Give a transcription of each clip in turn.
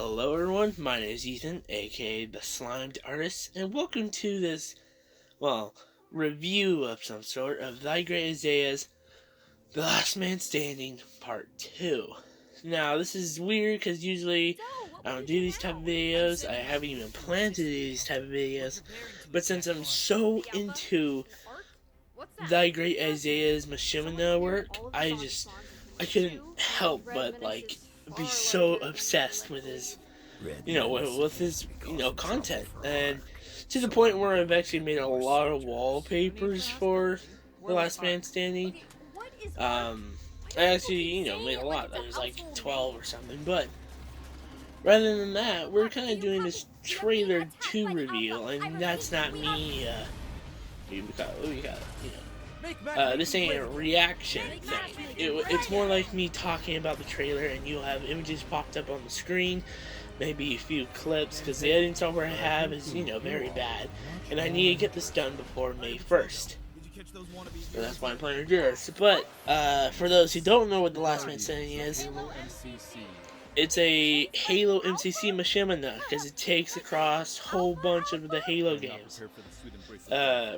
Hello everyone, my name is Ethan, aka the Slimed Artist, and welcome to this, review of some sort of ThaGreatIsaiah's The Last Man Standing Part 2. Now, this is weird because usually I don't do these type of videos, I haven't even planned to do these type of videos, but since I'm so into ThaGreatIsaiah's Machinima work, I couldn't help but, be so obsessed with his with his, content. And to the point where I've actually made a lot of wallpapers for The Last Man Standing. I actually, made a lot. There was like 12 or something. But rather than that, we're kind of doing this trailer 2 reveal. And that's not me, this ain't a reaction thing. It's more like me talking about the trailer, and you'll have images popped up on the screen, maybe a few clips, because the editing software I have is, very bad, and I need to get this done before May 1st. So that's why I'm planning to do this. But, for those who don't know what The Last Man Standing is, it's a Halo MCC Machinima, because it takes across a whole bunch of the Halo games.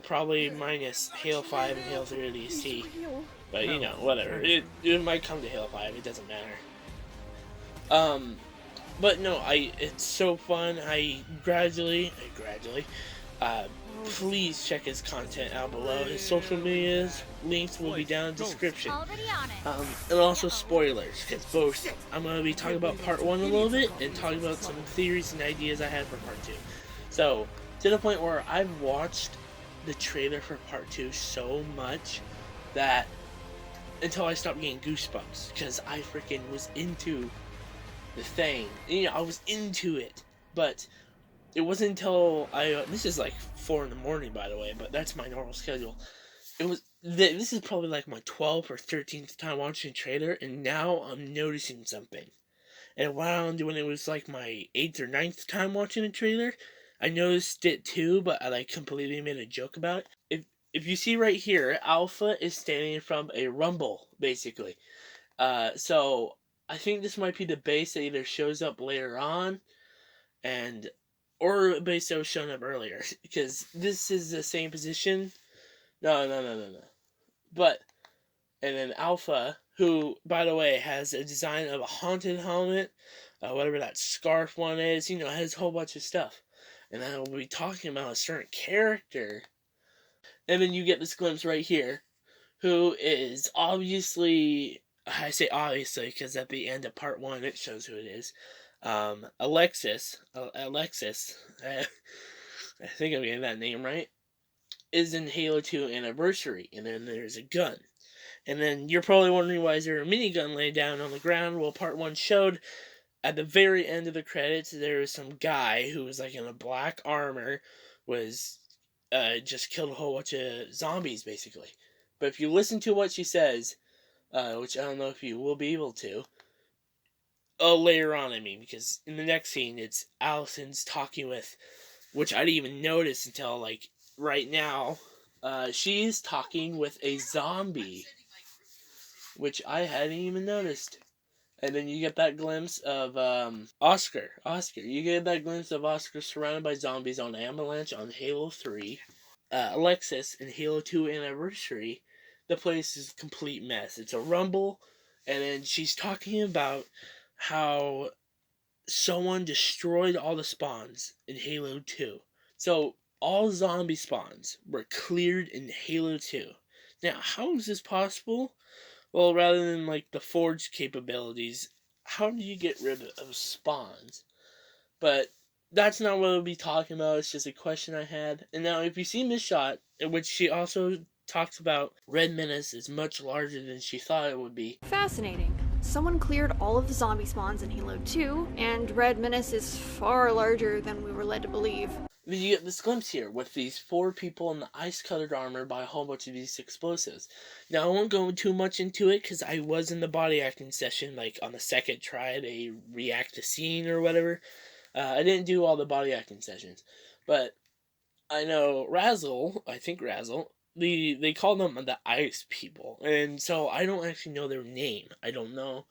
Probably minus Halo 5 and Halo 3 ODST. But, whatever. It might come to Halo 5, it doesn't matter. But no, it's so fun. Please check his content out below. His social medias links will be down in the description. And also spoilers, because both I'm going to be talking about part 1 a little bit and talking about some theories and ideas I had for part 2. So, to the point where I've watched the trailer for part 2 so much that until I stopped getting goosebumps, because I freaking was into the thing. I was into it, but it wasn't until this is like 4 in the morning, by the way, but that's my normal schedule. This is probably like my 12th or 13th time watching a trailer, and now I'm noticing something. And when it was like my 8th or 9th time watching a trailer, I noticed it too, but I completely made a joke about it. If you see right here, Alpha is standing in front of a rumble, basically. So I think this might be the base that either shows up later on, or a base that was shown up earlier, because this is the same position. No. But, and then Alpha, who, by the way, has a design of a haunted helmet, whatever that scarf one is, has a whole bunch of stuff. And then we'll be talking about a certain character. And then you get this glimpse right here, who is obviously, I say obviously because at the end of part 1 it shows who it is. Alexis, I think I'm getting that name right, is in Halo 2 Anniversary, and then there's a gun. And then you're probably wondering, why is there a minigun laying down on the ground? Well, part 1 showed at the very end of the credits, there was some guy who was in a black armor, was just killed a whole bunch of zombies, basically. But if you listen to what she says, which I don't know if you will be able to, later on, because in the next scene, it's Allison's talking with, which I didn't even notice until, right now, she's talking with a zombie, which I hadn't even noticed. And then you get that glimpse of, Oscar. You get that glimpse of Oscar surrounded by zombies on Avalanche on Halo 3. Alexis in Halo 2 Anniversary, the place is a complete mess. It's a rumble, and then she's talking about how someone destroyed all the spawns in Halo 2. So, all zombie spawns were cleared in Halo 2. Now, how is this possible? Well, rather than, the Forge capabilities, how do you get rid of spawns? But that's not what we'll be talking about. It's just a question I had. And now, if you see Miss Shot, in which she also talks about Red Menace is much larger than she thought it would be. Fascinating. Someone cleared all of the zombie spawns in Halo 2, and Red Menace is far larger than we were led to believe. You get this glimpse here with these 4 people in the ice-colored armor by a whole bunch of these explosives. Now, I won't go too much into it because I was in the body acting session, on the second try, they react to scene or whatever. I didn't do all the body acting sessions, but I know Razzle, they call them the Ice People, and so I don't actually know their name. I don't know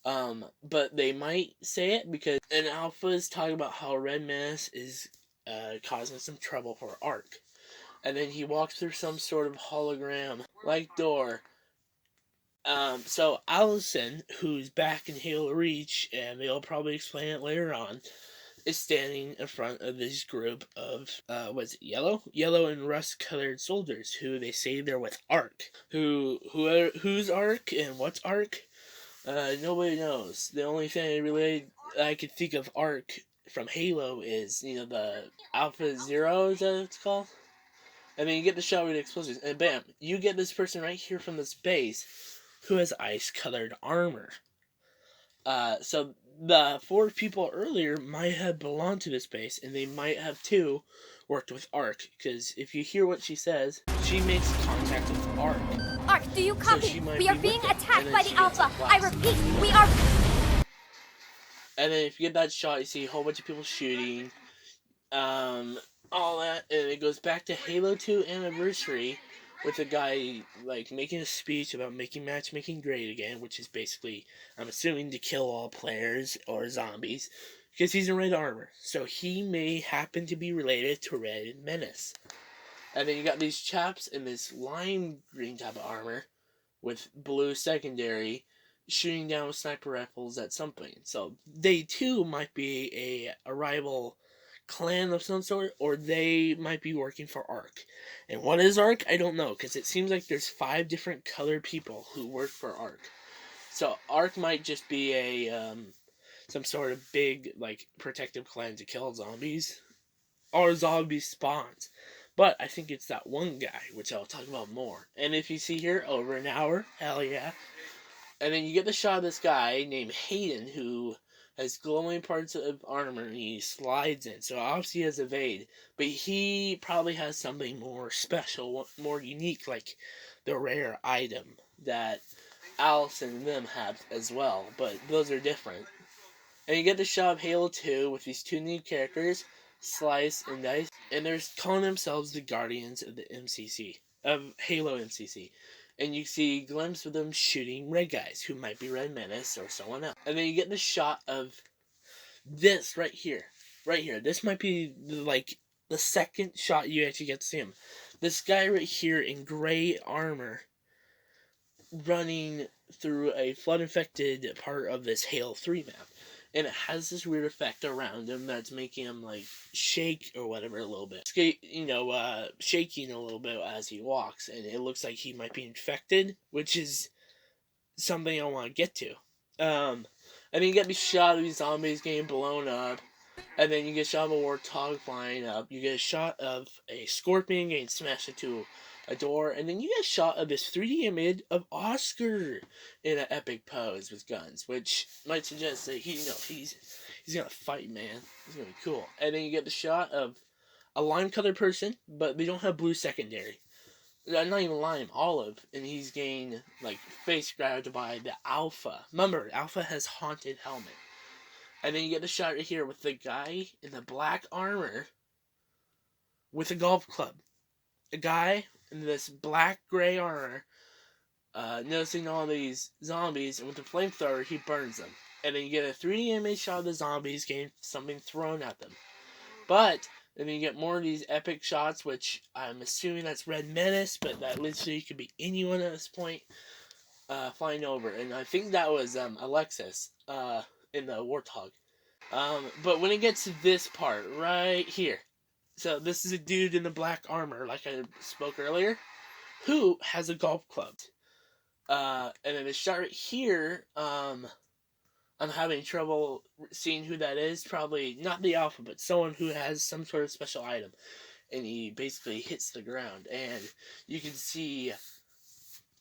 But they might say it because an alpha is talking about how Red Menace is causing some trouble for Ark. And then he walks through some sort of hologram-like door. So Allison, who's back in Halo Reach, and they'll probably explain it later on, is standing in front of this group of, was it yellow? Yellow and rust-colored soldiers, who they say they're with Ark. Who's Ark and what's Ark? Nobody knows. The only thing I could think of Ark from Halo is, the Alpha Zero, is that what it's called? And then you get the shot with the explosions, and bam, you get this person right here from this base who has ice-colored armor. So the 4 people earlier might have belonged to this base, and they might have too worked with Ark, because if you hear what she says, she makes contact with Ark. Ark, do you copy? So we are being attacked by the Alpha. I repeat, we are... And then if you get that shot, you see a whole bunch of people shooting, all that, and it goes back to Halo 2 Anniversary, with a guy, making a speech about making matchmaking great again, which is basically, I'm assuming, to kill all players or zombies, because he's in red armor. So he may happen to be related to Red Menace. And then you got these chaps in this lime green type of armor, with blue secondary, shooting down with sniper rifles at something. So they too might be a rival clan of some sort, or they might be working for Ark. And what is Ark? I don't know, because it seems like there's 5 different colored people who work for Ark. So Ark might just be some sort of big, protective clan to kill zombies, or zombie spawns. But I think it's that one guy, which I'll talk about more. And if you see here, over an hour, hell yeah. And then you get the shot of this guy named Hayden, who has glowing parts of armor, and he slides in. So obviously he has evade, but he probably has something more special, more unique, like the rare item that Allison and them have as well. But those are different. And you get the shot of Halo 2 with these 2 new characters, Slice and Dice, and they're calling themselves the Guardians of the MCC, of Halo MCC. And you see a glimpse of them shooting red guys, who might be Red Menace or someone else. And then you get the shot of this right here. Right here. This might be, the second shot you actually get to see him. This guy right here in gray armor, running through a flood-infected part of this Halo 3 map. And it has this weird effect around him that's making him, shake or whatever a little bit. Shaking a little bit as he walks. And it looks like he might be infected, which is something I want to get to. And then you get the shot of these zombies getting blown up. And then you get a shot of a warthog flying up. You get a shot of a scorpion getting smashed into a door. And then you get a shot of this 3D image of Oscar in an epic pose with guns, which might suggest that he's gonna fight, man. He's gonna be cool. And then you get the shot of a lime-colored person, but they don't have blue secondary. Not even lime, olive. And he's getting, face grabbed by the Alpha. Remember, Alpha has haunted helmet. And then you get the shot right here with the guy in the black armor with a golf club. A guy in this black-gray armor, noticing all these zombies, and with the flamethrower, he burns them. And then you get a 3D image shot of the zombies getting something thrown at them. But then you get more of these epic shots, which I'm assuming that's Red Menace, but that literally could be anyone at this point flying over. And I think that was Alexis in the Warthog. But when it gets to this part right here, so this is a dude in the black armor, like I spoke earlier, who has a golf club. And then the shot right here, I'm having trouble seeing who that is. Probably not the Alpha, but someone who has some sort of special item. And he basically hits the ground. And you can see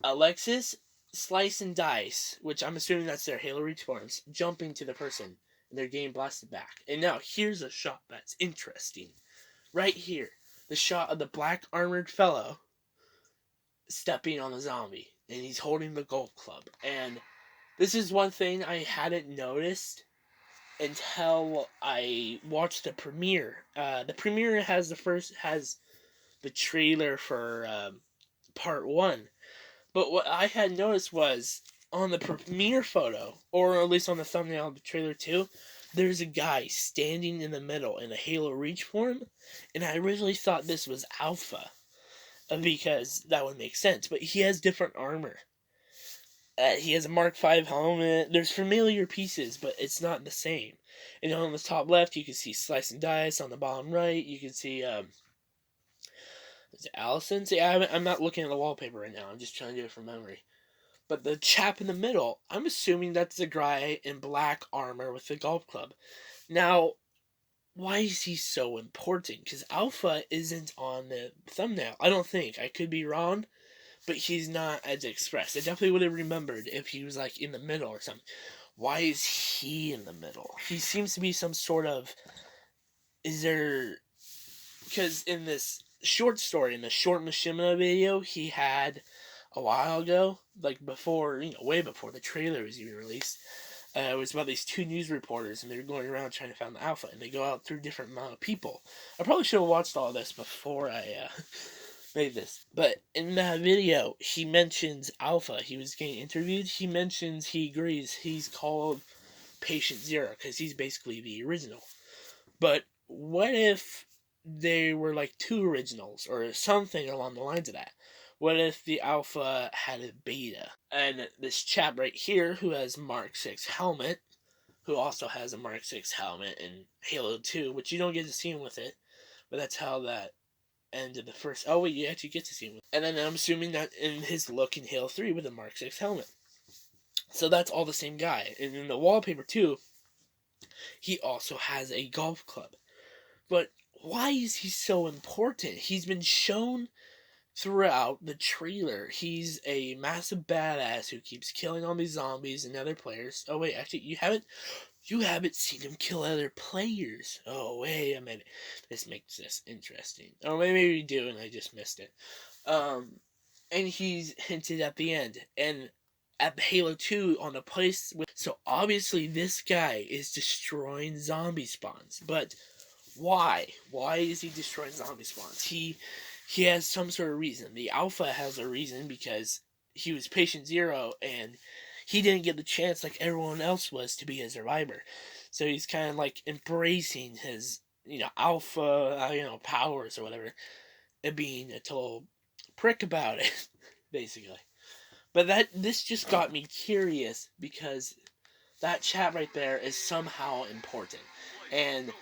Alexis, Slice, and Dice, which I'm assuming that's their Halo Reach forms, jumping to the person. And they're getting blasted back. And now, here's a shot that's interesting. Right here. The shot of the black armored fellow stepping on the zombie. And he's holding the golf club. And this is one thing I hadn't noticed until I watched the premiere. The premiere has the trailer for part 1. But what I had noticed was on the premiere photo, or at least on the thumbnail of the trailer too, there's a guy standing in the middle in a Halo Reach form, and I originally thought this was Alpha, because that would make sense, but he has different armor. He has a Mark V helmet. There's familiar pieces, but it's not the same. And on the top left, you can see Slice and Dice. On the bottom right, you can see, is it Allison? See, I'm not looking at the wallpaper right now. I'm just trying to do it from memory. But the chap in the middle, I'm assuming that's the guy in black armor with the golf club. Now, why is he so important? Because Alpha isn't on the thumbnail. I don't think. I could be wrong. But he's not as expressed. I definitely would have remembered if he was, like, in the middle or something. Why is he in the middle? He seems to be some sort of... Is there... Because in this short story, in the short Machinima video he had a while ago, like before, way before the trailer was even released, it was about these two news reporters, and they were going around trying to find the Alpha, and they go out through different amount of people. I probably should have watched all this before I... made this. But in that video, he mentions Alpha. He was getting interviewed. He mentions he agrees he's called Patient Zero because he's basically the original. But what if they were like two originals or something along the lines of that? What if the Alpha had a beta? And this chap right here who has Mark 6 helmet, who also has a Mark 6 helmet in Halo 2, which you don't get to see him with it, but that's how that ended the first... Oh, wait, you actually get to see him. And then I'm assuming that in his look in Halo 3 with a Mark 6 helmet. So that's all the same guy. And in the wallpaper, too, he also has a golf club. But why is he so important? He's been shown throughout the trailer. He's a massive badass who keeps killing all these zombies and other players. Oh, wait, actually, you haven't seen him kill other players. Oh, wait a minute. This makes this interesting. Oh, maybe we do, and I just missed it. And he's hinted at the end. And at Halo 2 on the place... So, obviously, this guy is destroying zombie spawns. But why? Why is he destroying zombie spawns? He has some sort of reason. The Alpha has a reason because he was Patient Zero, and he didn't get the chance like everyone else was to be a survivor. So he's kind of like embracing his, alpha, powers or whatever, and being a total prick about it, basically. But this just got me curious because that chat right there is somehow important. And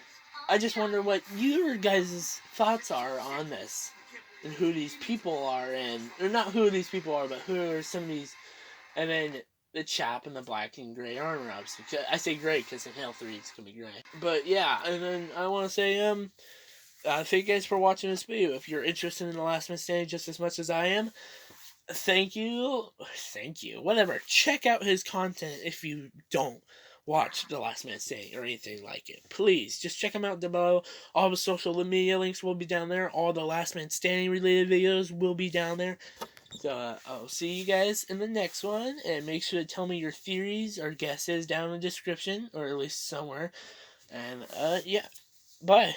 I just wonder what your guys' thoughts are on this and who these people are, or not who these people are, but who are some of these, and then the chap in the black and gray armor, obviously. I say gray because in Halo 3 it's going to be gray. But yeah, and then I want to say, thank you guys for watching this video. If you're interested in The Last Man Standing just as much as I am, thank you, whatever. Check out his content if you don't watch The Last Man Standing or anything like it. Please, just check him out down below. All the social media links will be down there. All the Last Man Standing related videos will be down there. So, I'll see you guys in the next one, and make sure to tell me your theories or guesses down in the description, or at least somewhere. And, yeah, bye.